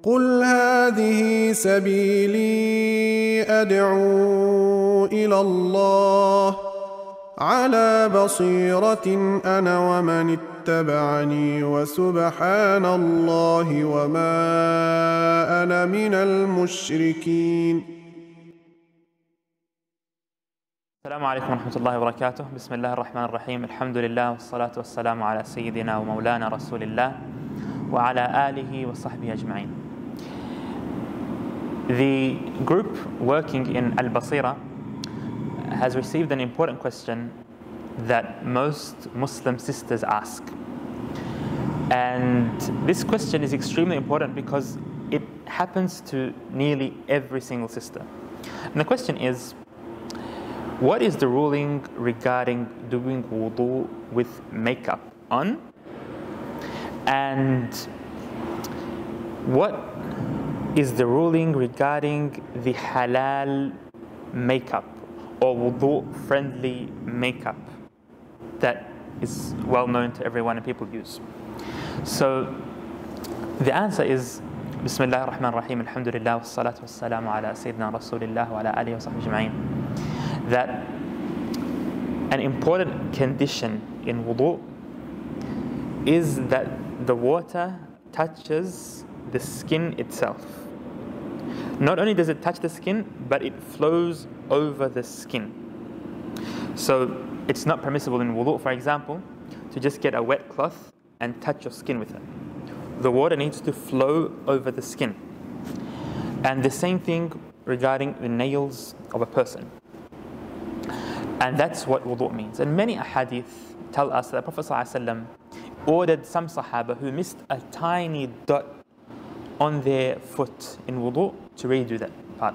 قل هذه سبيلي أدعو إلى الله على بصيرة أنا ومن اتبعني وسبحان الله وما أنا من المشركين. السلام عليكم ورحمة الله وبركاته. بسم الله الرحمن الرحيم. الحمد لله والصلاة والسلام على سيدنا ومولانا رسول الله وعلى آله وصحبه أجمعين. The group working in Al-Baseerah has received an important question that most Muslim sisters ask. And this question is extremely important because it happens to nearly every single sister. And the question is, what is the ruling regarding doing wudu with makeup on? And what is the ruling regarding the halal makeup or wudu-friendly makeup that is well known to everyone and people use? So the answer is Bismillah ar-Rahman ar-Rahim, Alhamdulillah, wassalatu wassalamu ala Sayyidina Rasulillah wa ala alihi wa sahbihi ajma'in. That an important condition in wudu is that the water touches the skin itself. Not only does it touch the skin, but it flows over the skin. So it's not permissible in wudu, for example, to just get a wet cloth and touch your skin with it. The water needs to flow over the skin. And the same thing regarding the nails of a person. And that's what wudu means. And many ahadith tell us that the Prophet ﷺ ordered some Sahaba who missed a tiny dot on their foot in wudu to redo that part.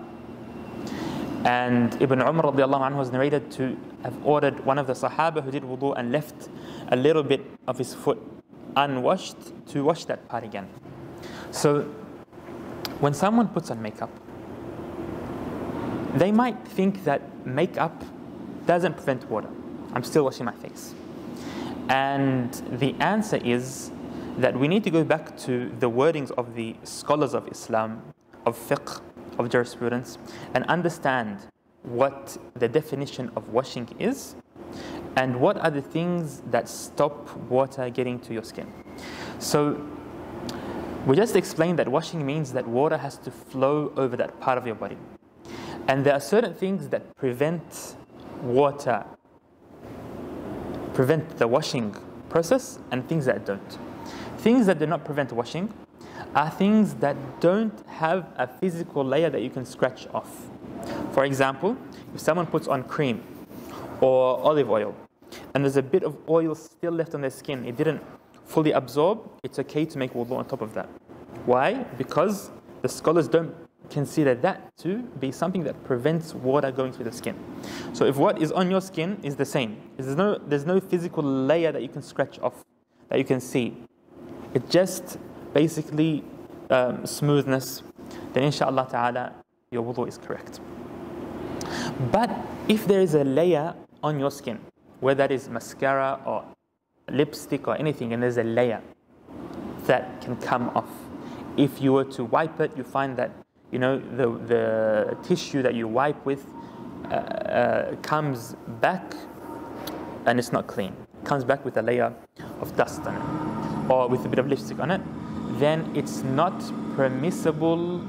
And Ibn Umar radiallahu anhu was narrated to have ordered one of the Sahaba who did wudu and left a little bit of his foot unwashed to wash that part again. So when someone puts on makeup, they might think that makeup doesn't prevent water. I'm still washing my face. And the answer is that we need to go back to the wordings of the scholars of Islam, of fiqh, of jurisprudence, and understand what the definition of washing is and what are the things that stop water getting to your skin. So we just explained that washing means that water has to flow over that part of your body. And there are certain things that prevent water, prevent the washing process, and things that don't. Things that do not prevent washing are things that don't have a physical layer that you can scratch off. For example, if someone puts on cream or olive oil and there's a bit of oil still left on their skin, it didn't fully absorb, it's okay to make wudu on top of that. Why? Because the scholars don't consider that to be something that prevents water going through the skin. So if what is on your skin is the same, there's no physical layer that you can scratch off, that you can see, it just basically smoothness, then inshallah ta'ala your wudu is correct. But if there is a layer on your skin, whether that is mascara or lipstick or anything, and there's a layer that can come off, if you were to wipe it, you find that the tissue that you wipe with comes back and it's not clean. It comes back with a layer of dust on it or with a bit of lipstick on it, then it's not permissible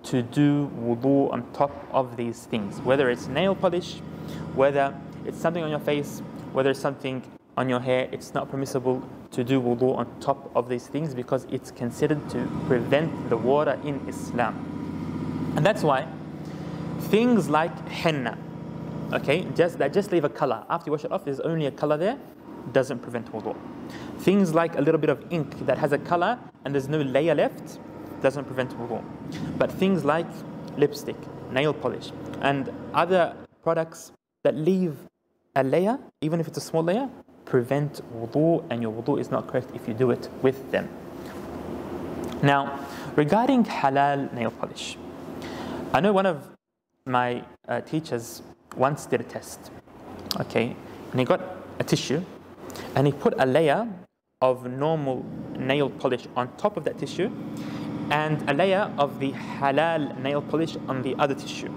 to do wudu on top of these things. Whether it's nail polish, whether it's something on your face, whether it's something on your hair, it's not permissible to do wudu on top of these things because it's considered to prevent the water in Islam. And that's why things like henna, okay, that just leave a color. After you wash it off, there's only a color there, doesn't prevent wudu. Things like a little bit of ink that has a color and there's no layer left, doesn't prevent wudu. But things like lipstick, nail polish, and other products that leave a layer, even if it's a small layer, prevent wudu, and your wudu is not correct if you do it with them. Now, regarding halal nail polish, I know one of my teachers once did a test, okay, and he got a tissue and he put a layer of normal nail polish on top of that tissue, and a layer of the halal nail polish on the other tissue.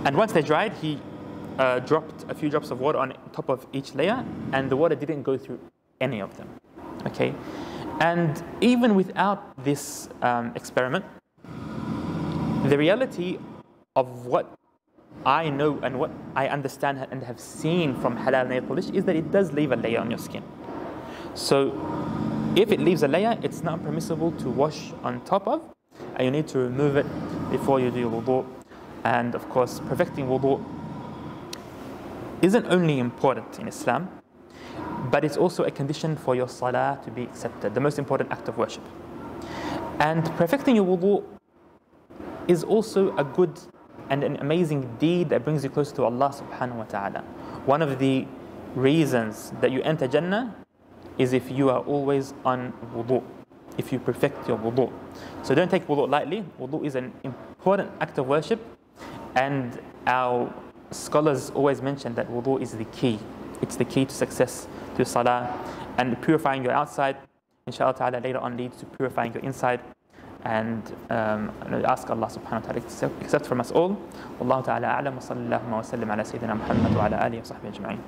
And once they dried, he dropped a few drops of water on top of each layer, and the water didn't go through any of them. Okay, and even without this experiment, the reality of what I know and what I understand and have seen from halal nail polish is that it does leave a layer on your skin. So if it leaves a layer, it's not permissible to wash on top of, and you need to remove it before you do your wudu. And of course, perfecting wudu isn't only important in Islam, but it's also a condition for your salah to be accepted, the most important act of worship. And perfecting your wudu is also a good and an amazing deed that brings you closer to Allah subhanahu wa ta'ala. One of the reasons that you enter Jannah is if you are always on wudu, if you perfect your wudu. So don't take wudu lightly. Wudu is an important act of worship, and our scholars always mention that wudu is the key. It's the key to success, to salah, and purifying your outside, inshallah ta'ala, later on leads to purifying your inside. And ask Allah subhanahu wa ta'ala to accept from us all. Wallahu ta'ala a'lam wa sallallahu wa sallim ala sayyidina Muhammad wa ala alihi wa sahbihi ajma'in.